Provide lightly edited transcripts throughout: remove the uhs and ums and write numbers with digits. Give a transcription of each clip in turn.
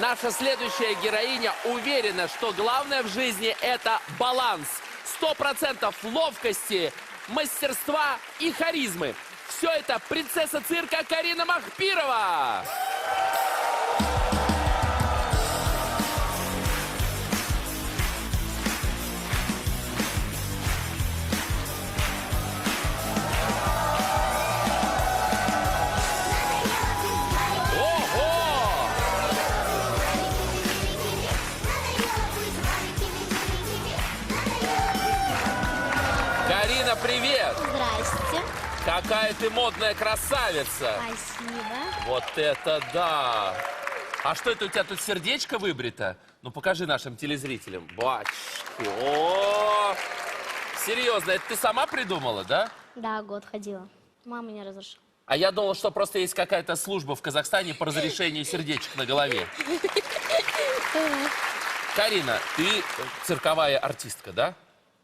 Наша следующая героиня уверена, что главное в жизни – это баланс. 100% ловкости, мастерства и харизмы. Все это принцесса цирка Карина Махпирова. Карина, привет! Здрасте. Какая ты модная красавица! Спасибо. Вот это да! А что это у тебя тут сердечко выбрито? Ну покажи нашим телезрителям. Бачки. О! Серьезно, это ты сама придумала, да? Да, год ходила. Мама не разрешила. А я думал, что просто есть какая-то служба в Казахстане по разрешению сердечек на голове. Карина, ты цирковая артистка, да?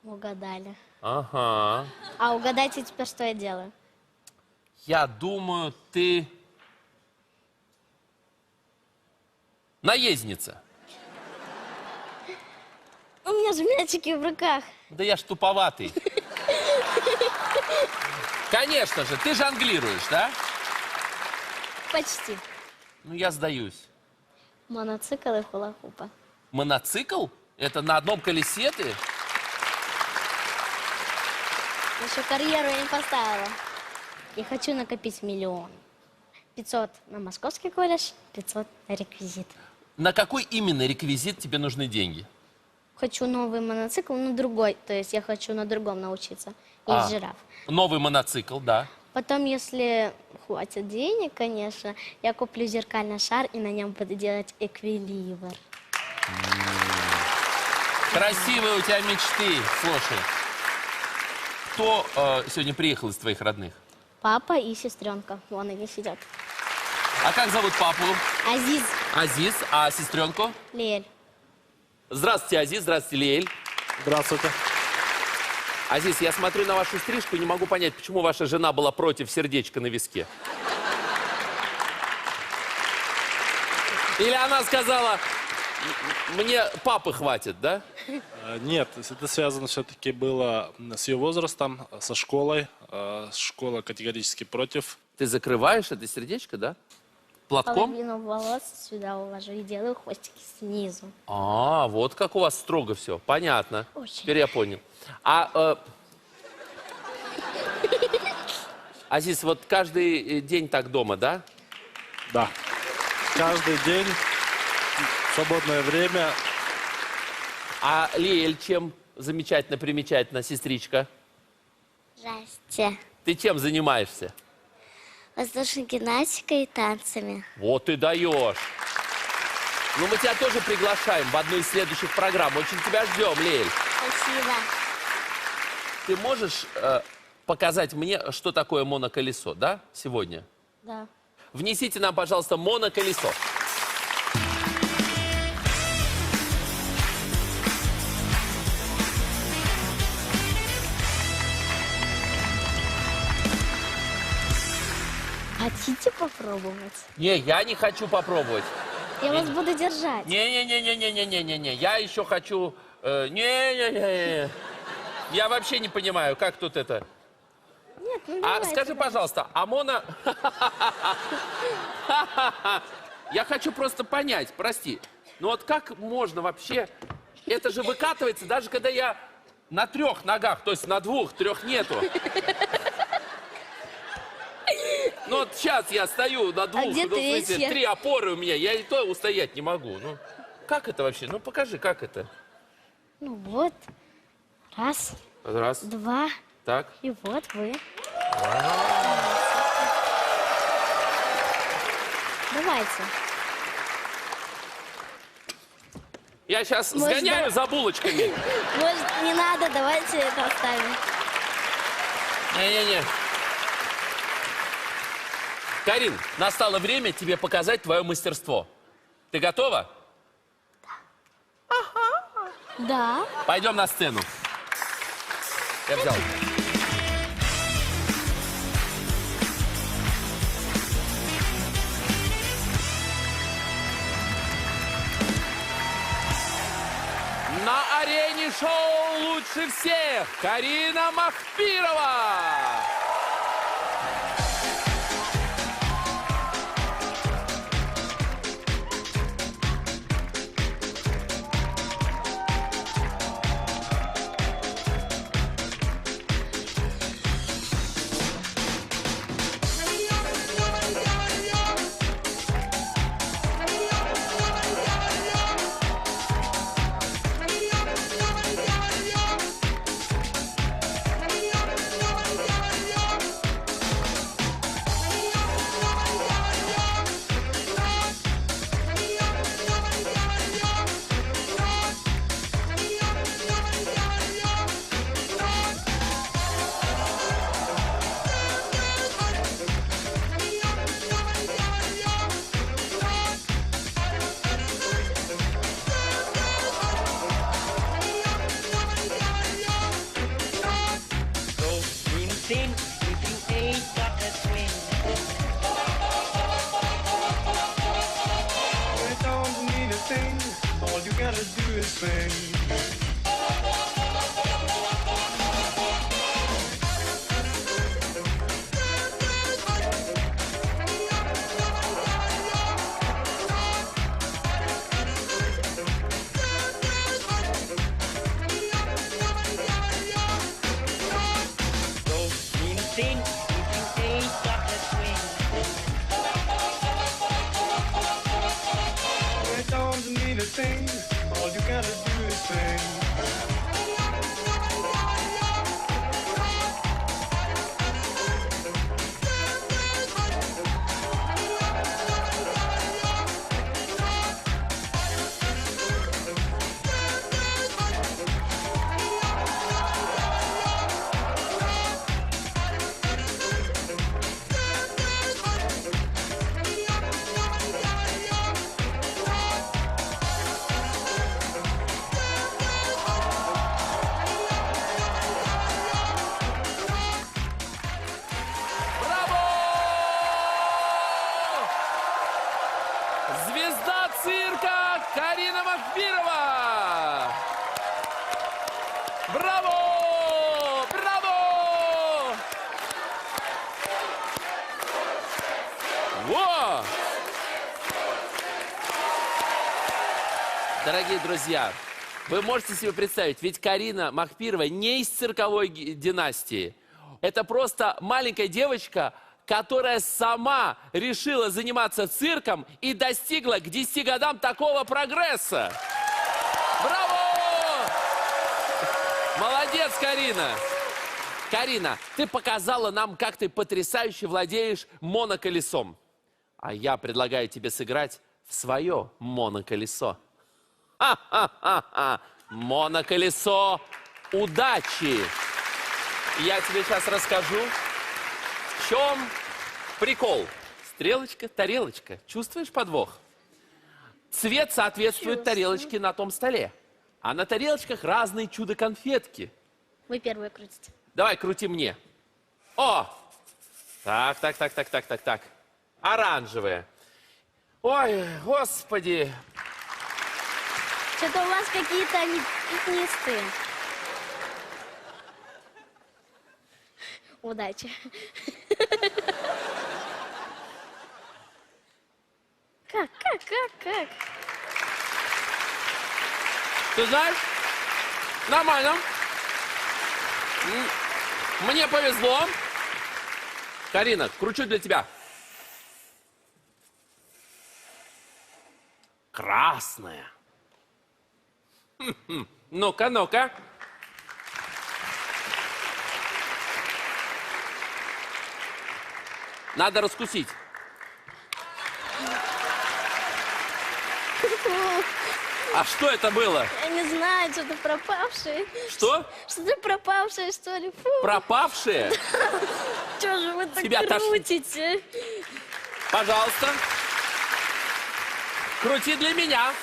Угадали. Ага. А угадайте теперь, что я делаю? Я думаю, ты наездница. У меня же мячики в руках. Да я ж туповатый. Конечно же, ты жонглируешь, да? Почти. Ну, я сдаюсь. Моноцикл и хула-хупа. Моноцикл? Это на одном колесе ты? Еще карьеру я не поставила. Я хочу накопить 1 миллион. 500 на Московский колледж, 500 на реквизит. На какой именно реквизит тебе нужны деньги? Хочу новый моноцикл, но другой. То есть я хочу на другом научиться. И жираф. Новый моноцикл, да. Потом, если хватит денег, конечно, я куплю зеркальный шар и на нем буду делать эквилибр. Красивые у тебя мечты. Слушай, кто сегодня приехал из твоих родных? Папа и сестренка. Вон они сидят. А как зовут папу? Азиз, Азиз. А сестренку? Лель. Здравствуйте, Азиз. Здравствуйте, Лиэль. Здравствуйте. Азиз, я смотрю на вашу стрижку и не могу понять, почему ваша жена была против сердечка на виске. Или она сказала, мне папы хватит, да? Нет, это связано все-таки было с ее возрастом, со школой. Школа категорически против. Ты закрываешь это сердечко, да? Платком? Половину волос сюда уложу и делаю хвостики снизу. А, вот как у вас строго все. Понятно. Очень. Теперь я понял. Азиз, вот каждый день так дома, да? Да. Каждый день, в свободное время. А Лиэль чем замечательно, примечательно, сестричка? Здрасте. Ты чем занимаешься? Воздушной гимнастикой и танцами. Вот ты даешь. Ну, мы тебя тоже приглашаем в одну из следующих программ. Очень тебя ждем, Лиэль. Спасибо. Ты можешь показать мне, что такое моноколесо, да, сегодня? Да. Внесите нам, пожалуйста, моноколесо. Хотите попробовать? Не, я не хочу попробовать. Я вас буду держать. Не-не-не-не-не-не-не-не. Я еще хочу... Не-не-не. Я вообще не понимаю, как тут это... Нет, ну А давайте, скажи, да. пожалуйста, а моно... Я хочу просто понять, прости. Ну вот как можно вообще... Это же выкатывается, даже когда я на 3 ногах, то есть на 2, 3 нету. Ну вот сейчас я стою на 2, где ну, в смысле, третья? 3 опоры у меня, я и то устоять не могу. Ну, как это вообще? Ну покажи, как это. Ну вот. Раз, Раз, 2. так. И вот вы. Давайте. Я сейчас Может, сгоняю за булочками. Может, не надо, давайте это оставим. Не-не-не. Карин, настало время тебе показать твое мастерство. Ты готова? Да. Пойдем на сцену. Я взял. и шоу «Лучше всех» Карина Махпирова. All you gotta do is sing. Don't mean a thing if you ain't got that swing. It don't mean a thing. All you gotta do is sing. Звезда цирка Карина Махпирова! Браво! Браво! Во! Дорогие друзья, вы можете себе представить, ведь Карина Махпирова не из цирковой династии. Это просто маленькая девочка, которая сама решила заниматься цирком и достигла к 10 годам такого прогресса. Браво! Молодец, Карина! Карина, ты показала нам, как ты потрясающе владеешь моноколесом. А я предлагаю тебе сыграть в свое моноколесо. Ха-ха-ха-ха! Моноколесо удачи! Я тебе сейчас расскажу, в чем прикол. Стрелочка, тарелочка. Чувствуешь подвох? Цвет соответствует Чувствую. тарелочке на том столе. А на тарелочках разные чудо-конфетки. Вы первые крутите. Давай, крути мне. О! Так. Оранжевая. Ой, господи. Что-то у вас какие-то они пятнистые. Удачи. Как? Ты знаешь, нормально. Мне повезло. Карина, кручу для тебя. Красная. Ну-ка, ну-ка. Надо раскусить. А что это было? Я не знаю, что-то пропавшее. Что? Что-то пропавшее, что ли? Фу. Пропавшие? Что же вы так Тебя тошнит. крутите? Пожалуйста. Крути для меня.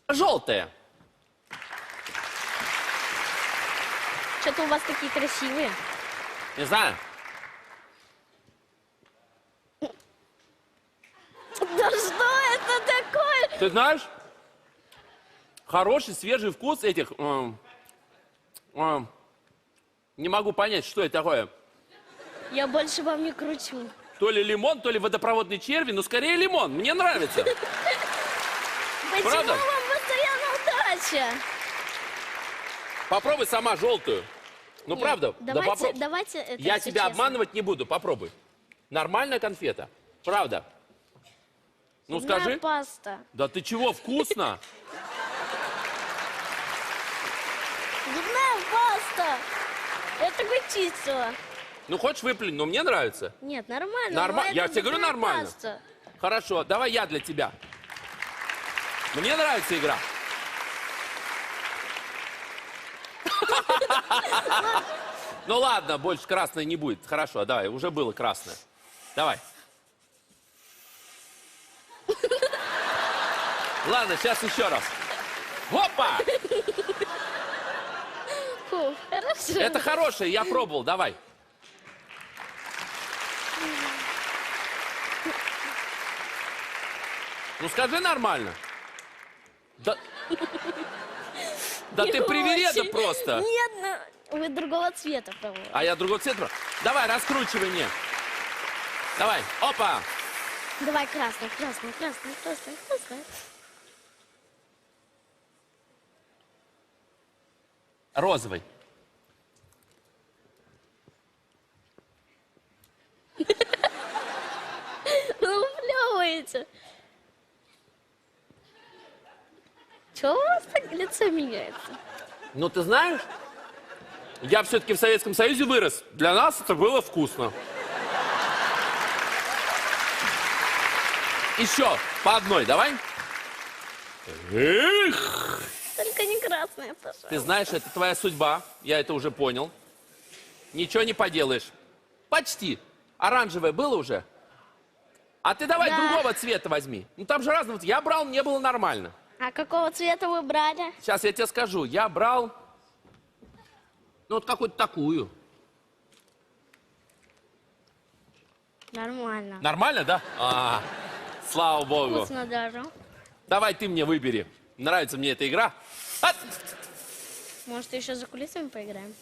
Желтая. Что-то у вас такие красивые. Не знаю. Да что это такое? Ты знаешь? Хороший, свежий вкус этих... не могу понять, что это такое. Я больше вам не кручу. То ли лимон, то ли водопроводный черви, но скорее лимон. Мне нравится. Почему Правда? вам постоянно удача? Попробуй сама желтую. Ну, Нет, правда? Давайте, попро- давайте это Я всё тебя честно. обманывать не буду. Попробуй. Нормальная конфета. Правда. Ну, Зубная скажи. паста. Да ты чего, вкусно? Зубная паста. Я такой чистила. Ну, хочешь выплюнь, но мне нравится. Нет, нормально. Нормально. но Я это тебе говорю, зубная нормально. паста. Хорошо, давай я для тебя. Мне нравится игра. Ну ладно, больше красной не будет. Хорошо, давай, уже было красное. Давай. Ладно, сейчас еще раз. Опа! Фу, хорошо. Это хорошее, я пробовал, давай. Ну скажи нормально. Да, да Не ты привереда очень. просто. Нет, ну, вы другого цвета, по-моему. А я другого цвета. Давай, раскручивай мне. Давай, опа. Давай красный, красный, красный, красный, красный. Розовый. Вы уплевываете. Чего у вас так лицо меняется? Ну ты знаешь, я все-таки в Советском Союзе вырос. Для нас это было вкусно. Еще по одной, давай. Эх! Только не красное, пожалуйста. Ты знаешь, это твоя судьба. Я это уже понял. Ничего не поделаешь. Почти. Оранжевое было уже? А ты давай Да. другого цвета возьми. Ну там же разного. Я брал, мне было нормально. А какого цвета вы брали? Сейчас я тебе скажу. Я брал, ну вот какую-то такую. Нормально. Нормально, да? А, слава богу. Вкусно даже. Давай ты мне выбери. Нравится мне эта игра. А! Может, еще за кулисами поиграем?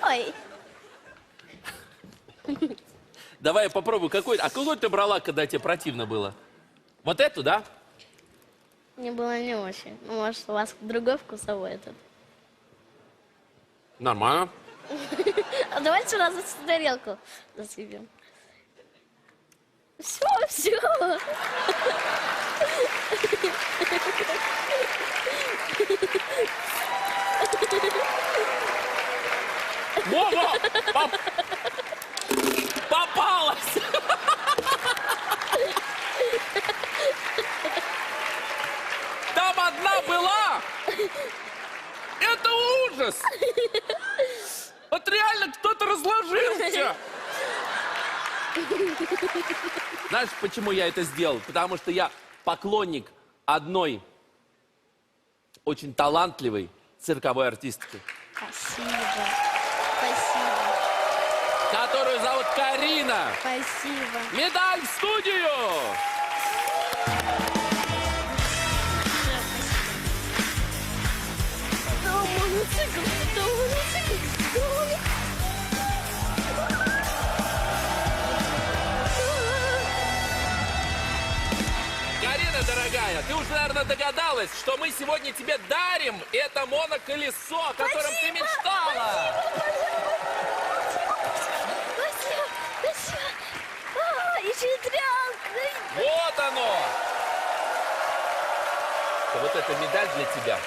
Ой, Давай я попробую. А какой ты брала, когда тебе противно было? Вот эту, да? мне было не очень. Ну, может, у вас другой вкусовой этот. Нормально. А давайте сразу всю тарелку засыпем. Все, все. Во-во! Попалась! Там одна была! Это ужас! Вот реально кто-то разложился! Знаешь, почему я это сделал? Потому что я поклонник одной очень талантливой цирковой артистки, Спасибо. Спасибо. которую зовут Карина. Спасибо. Медаль в студию! Да, мотоцикл, да, мотоцикл, да. Карина, дорогая, ты уже, наверное, догадалась, что мы сегодня тебе дарим это моноколесо, о котором ты мечтала. Спасибо, спасибо. А, еще и тряпка. Вот оно! Вот эта медаль для тебя.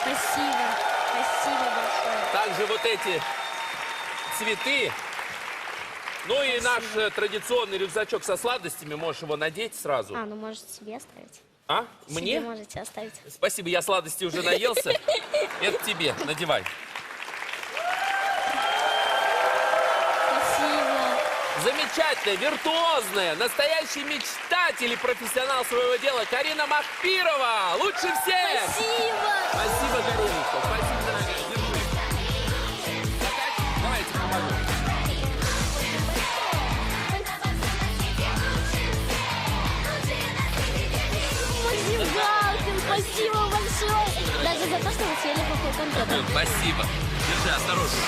Спасибо, спасибо большое. Также вот эти цветы. Ну и наш традиционный рюкзачок со сладостями. Можешь его надеть сразу. А, ну можете себе оставить. А? Себе Мне? можете оставить. Спасибо, я сладости уже наелся. Это тебе, надевай. Спасибо. Замечательная, виртуозная, настоящий мечтатель и профессионал своего дела Карина Махпирова. Лучше всех! Спасибо. Спасибо, Кариночка. Спасибо, дорогая. Держи. Заканчивай. Давайте помогу. Спасибо большое. Даже за то, что вы съели плохую конфету. Спасибо. Держи, осторожно.